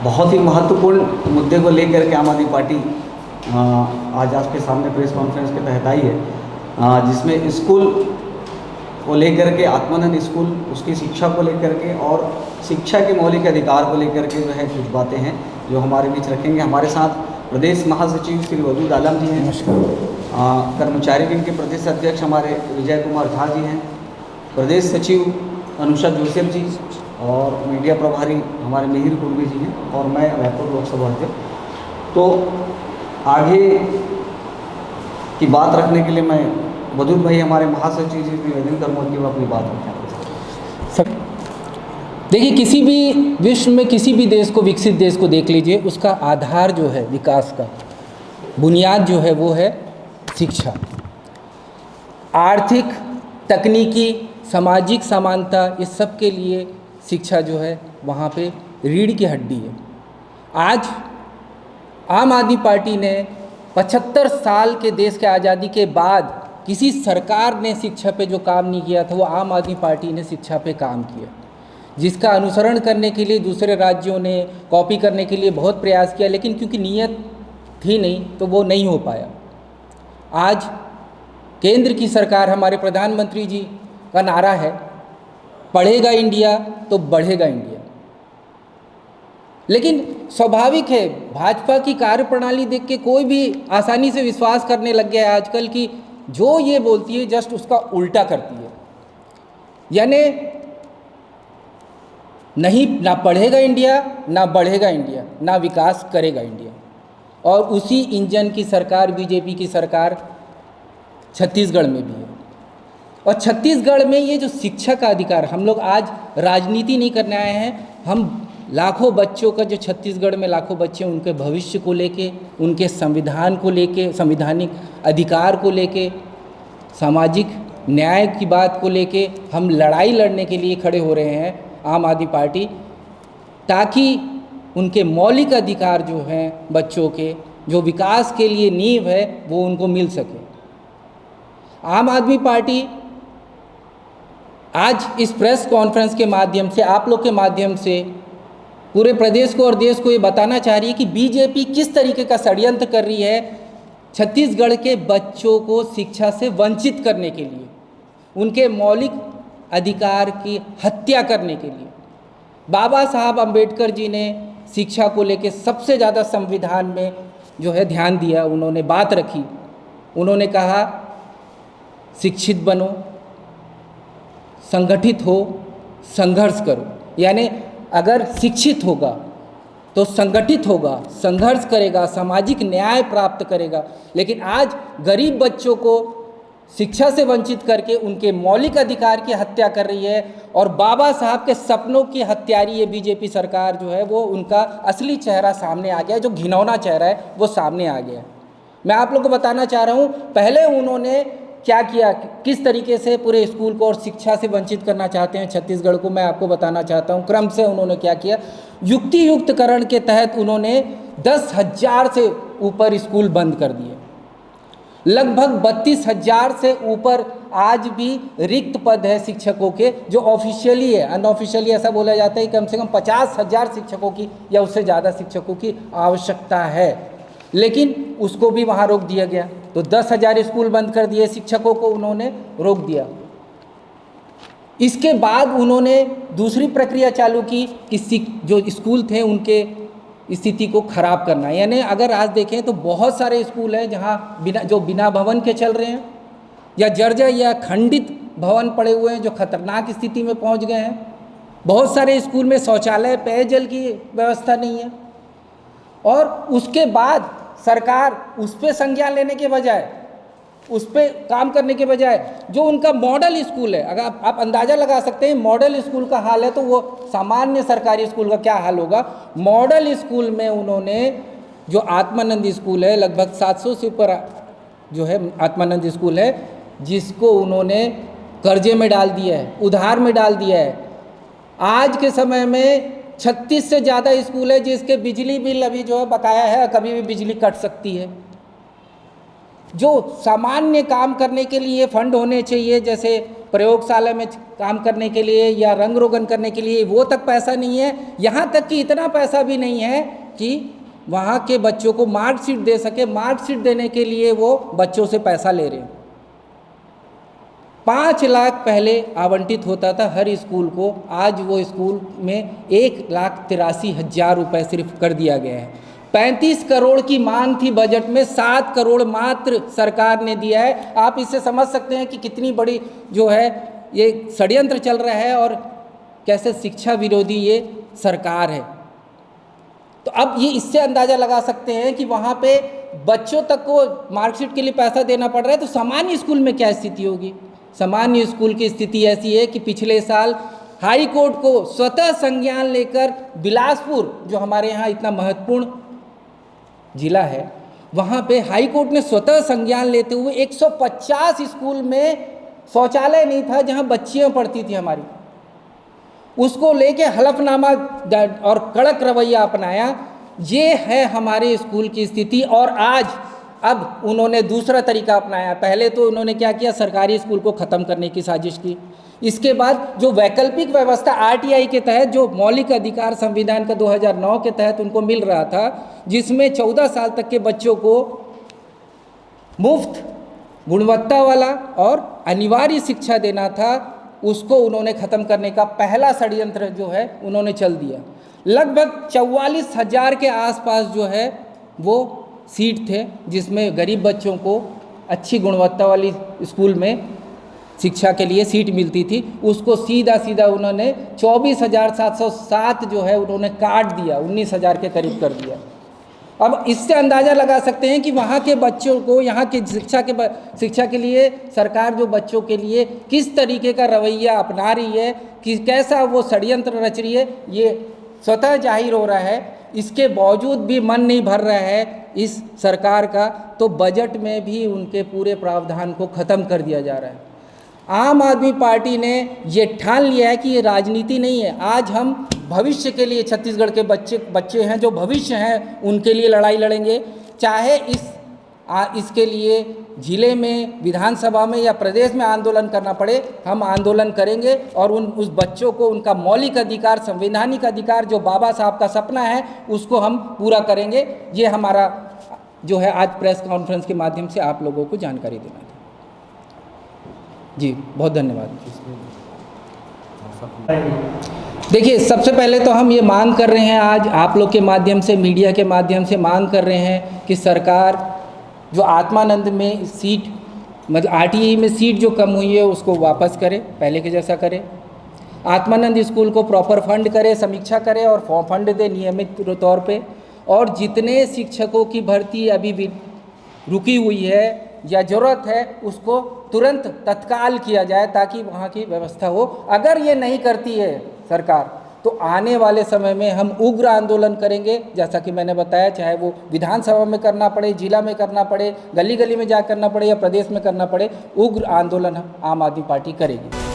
बहुत ही महत्वपूर्ण मुद्दे को लेकर के आम आदमी पार्टी आज आपके सामने प्रेस कॉन्फ्रेंस के तहत आई है, जिसमें स्कूल को लेकर के, आत्मानंद स्कूल, उसकी शिक्षा को लेकर के और शिक्षा के मौलिक अधिकार को लेकर के जो है कुछ बातें हैं जो हमारे बीच रखेंगे। हमारे साथ प्रदेश महासचिव श्री वजूद आलम जी हैं, कर्मचारी विंग के प्रदेश अध्यक्ष हमारे विजय कुमार झा जी हैं, प्रदेश सचिव अनुषा जोसेफ जी और मीडिया प्रभारी हमारे मिहिर कुर्मी जी हैं और मैं रायपुर लोकसभा अध्यक्ष। तो आगे की बात रखने के लिए मैं वजूद भाई हमारे महासचिव जी की निवेदन करूँगा कि वो अपनी बात रखें। देखिए, किसी भी विश्व में किसी भी देश को, विकसित देश को देख लीजिए, उसका आधार जो है विकास का, बुनियाद जो है वो है शिक्षा। आर्थिक, तकनीकी, सामाजिक समानता, इस सब के लिए शिक्षा जो है वहाँ पे रीढ़ की हड्डी है। आज आम आदमी पार्टी ने 75 साल के देश के आज़ादी के बाद किसी सरकार ने शिक्षा पे जो काम नहीं किया था, वो आम आदमी पार्टी ने शिक्षा पे काम किया, जिसका अनुसरण करने के लिए दूसरे राज्यों ने कॉपी करने के लिए बहुत प्रयास किया, लेकिन क्योंकि नीयत थी नहीं तो वो नहीं हो पाया। आज केंद्र की सरकार, हमारे प्रधानमंत्री जी का नारा है, पढ़ेगा इंडिया तो बढ़ेगा इंडिया। लेकिन स्वाभाविक है, भाजपा की कार्यप्रणाली देख के कोई भी आसानी से विश्वास करने लग गया है आजकल कि जो ये बोलती है जस्ट उसका उल्टा करती है। यानी नहीं, ना पढ़ेगा इंडिया, ना बढ़ेगा इंडिया, ना विकास करेगा इंडिया। और उसी इंजन की सरकार, बीजेपी की सरकार छत्तीसगढ़ में भी है। और छत्तीसगढ़ में ये जो शिक्षा का अधिकार, हम लोग आज राजनीति नहीं करने आए हैं, हम लाखों बच्चों का, जो छत्तीसगढ़ में लाखों बच्चे, उनके भविष्य को लेके, उनके संविधान को लेके, संवैधानिक अधिकार को लेके, सामाजिक न्याय की बात को लेके हम लड़ाई लड़ने के लिए खड़े हो रहे हैं आम आदमी पार्टी, ताकि उनके मौलिक अधिकार जो हैं बच्चों के, जो विकास के लिए नींव है, वो उनको मिल सके। आम आदमी पार्टी आज इस प्रेस कॉन्फ्रेंस के माध्यम से, आप लोग के माध्यम से पूरे प्रदेश को और देश को ये बताना चाह रही है कि बीजेपी किस तरीके का षड्यंत्र कर रही है छत्तीसगढ़ के बच्चों को शिक्षा से वंचित करने के लिए, उनके मौलिक अधिकार की हत्या करने के लिए। बाबा साहब अम्बेडकर जी ने शिक्षा को लेकर सबसे ज़्यादा संविधान में जो है ध्यान दिया, उन्होंने बात रखी। उन्होंने कहा शिक्षित बनो, संगठित हो, संघर्ष करो। यानी अगर शिक्षित होगा तो संगठित होगा, संघर्ष करेगा, सामाजिक न्याय प्राप्त करेगा। लेकिन आज गरीब बच्चों को शिक्षा से वंचित करके उनके मौलिक अधिकार की हत्या कर रही है। और बाबा साहब के सपनों की हत्यारी ये बीजेपी सरकार जो है, वो उनका असली चेहरा सामने आ गया, जो घिनौना चेहरा है वो सामने आ गया। मैं आप लोगों को बताना चाह रहा हूँ, पहले उन्होंने क्या किया, किस तरीके से पूरे स्कूल को और शिक्षा से वंचित करना चाहते हैं छत्तीसगढ़ को, मैं आपको बताना चाहता हूँ। क्रम से उन्होंने क्या किया, युक्ति युक्तकरण के तहत उन्होंने 10,000 से ऊपर स्कूल बंद कर दिए। लगभग 32,000 से ऊपर आज भी रिक्त पद है शिक्षकों के, जो ऑफिशियली है। अनऑफिशियली ऐसा बोला जाता है कम से कम 50,000 शिक्षकों की या उससे ज़्यादा शिक्षकों की आवश्यकता है, लेकिन उसको भी वहाँ रोक दिया गया। तो 10,000 स्कूल बंद कर दिए, शिक्षकों को उन्होंने रोक दिया। इसके बाद उन्होंने दूसरी प्रक्रिया चालू की कि जो स्कूल थे उनके स्थिति को खराब करना। यानी अगर आज देखें तो बहुत सारे स्कूल हैं जहाँ बिना भवन के चल रहे हैं, या जर्जर या खंडित भवन पड़े हुए हैं जो खतरनाक स्थिति में पहुँच गए हैं। बहुत सारे स्कूल में शौचालय, पेयजल की व्यवस्था नहीं है। और उसके बाद सरकार उस पर संज्ञान लेने के बजाय, उस पर काम करने के बजाय, जो उनका मॉडल स्कूल है, अगर आप अंदाज़ा लगा सकते हैं मॉडल स्कूल का हाल है तो वो सामान्य सरकारी स्कूल का क्या हाल होगा। मॉडल स्कूल में उन्होंने जो आत्मानंद स्कूल है, लगभग 700 से ऊपर जो है आत्मानंद स्कूल है, जिसको उन्होंने कर्जे में डाल दिया है, उधार में डाल दिया है। आज के समय में 36 से ज़्यादा स्कूल है जिसके बिजली बिल अभी जो है बकाया है, कभी भी बिजली कट सकती है। जो सामान्य काम करने के लिए फंड होने चाहिए, जैसे प्रयोगशाला में काम करने के लिए या रंग रोगन करने के लिए वो तक पैसा नहीं है। यहाँ तक कि इतना पैसा भी नहीं है कि वहाँ के बच्चों को मार्कशीट दे सके। मार्कशीट देने के लिए वो बच्चों से पैसा ले रहे हैं। 5 लाख पहले आवंटित होता था हर स्कूल को, आज वो स्कूल में 1,83,000 रुपये सिर्फ कर दिया गया है। 35 करोड़ की मांग थी बजट में, 7 करोड़ मात्र सरकार ने दिया है। आप इससे समझ सकते हैं कि कितनी बड़ी जो है ये षड्यंत्र चल रहा है और कैसे शिक्षा विरोधी ये सरकार है। तो अब ये इससे अंदाज़ा लगा सकते हैं कि वहाँ पे बच्चों तक को मार्कशीट के लिए पैसा देना पड़ रहा है, तो सामान्य स्कूल में क्या स्थिति होगी। सामान्य स्कूल की स्थिति ऐसी है कि पिछले साल हाई कोर्ट को स्वतः संज्ञान लेकर बिलासपुर, जो हमारे यहाँ इतना महत्वपूर्ण जिला है, वहाँ पे हाई कोर्ट ने स्वतः संज्ञान लेते हुए 150 स्कूल में शौचालय नहीं था जहाँ बच्चियाँ पढ़ती थी हमारी, उसको लेके हलफनामा और कड़क रवैया अपनाया। ये है हमारे स्कूल की स्थिति। और आज अब उन्होंने दूसरा तरीका अपनाया। पहले तो उन्होंने क्या किया, सरकारी स्कूल को ख़त्म करने की साजिश की। इसके बाद जो वैकल्पिक व्यवस्था आरटीआई के तहत, जो मौलिक अधिकार संविधान का 2009 के तहत उनको मिल रहा था, जिसमें 14 साल तक के बच्चों को मुफ्त, गुणवत्ता वाला और अनिवार्य शिक्षा देना था, उसको उन्होंने ख़त्म करने का पहला षड्यंत्र जो है उन्होंने चल दिया। लगभग 44,000 के आसपास जो है वो सीट थे जिसमें गरीब बच्चों को अच्छी गुणवत्ता वाली स्कूल में शिक्षा के लिए सीट मिलती थी, उसको सीधा सीधा उन्होंने 24,707 जो है उन्होंने काट दिया, 19,000 के करीब कर दिया। अब इससे अंदाज़ा लगा सकते हैं कि वहाँ के बच्चों को, यहाँ के शिक्षा के लिए सरकार जो बच्चों के लिए किस तरीके का रवैया अपना रही है, कि कैसा वो षड्यंत्र रच रही है, ये स्वतः जाहिर हो रहा है। इसके बावजूद भी मन नहीं भर रहा है इस सरकार का, तो बजट में भी उनके पूरे प्रावधान को ख़त्म कर दिया जा रहा है। आम आदमी पार्टी ने ये ठान लिया है कि ये राजनीति नहीं है। आज हम भविष्य के लिए, छत्तीसगढ़ के बच्चे हैं जो भविष्य हैं, उनके लिए लड़ाई लड़ेंगे। चाहे इसके लिए जिले में, विधानसभा में या प्रदेश में आंदोलन करना पड़े, हम आंदोलन करेंगे और उस बच्चों को उनका मौलिक अधिकार, संवैधानिक अधिकार जो बाबा साहब का सपना है, उसको हम पूरा करेंगे। ये हमारा जो है आज प्रेस कॉन्फ्रेंस के माध्यम से आप लोगों को जानकारी देना था। जी बहुत धन्यवाद। देखिए, सबसे पहले तो हम ये मांग कर रहे हैं, आज आप लोग के माध्यम से, मीडिया के माध्यम से मांग कर रहे हैं कि सरकार जो आत्मानंद में सीट, मतलब आरटीई में सीट जो कम हुई है उसको वापस करे, पहले के जैसा करे। आत्मानंद स्कूल को प्रॉपर फंड करे, समीक्षा करे और फंड दे नियमित तौर पे। और जितने शिक्षकों की भर्ती अभी भी रुकी हुई है या ज़रूरत है, उसको तुरंत तत्काल किया जाए ताकि वहाँ की व्यवस्था हो। अगर ये नहीं करती है सरकार, तो आने वाले समय में हम उग्र आंदोलन करेंगे, जैसा कि मैंने बताया, चाहे वो विधानसभा में करना पड़े, जिला में करना पड़े, गली गली में जा करना पड़े या प्रदेश में करना पड़े, उग्र आंदोलन आम आदमी पार्टी करेगी।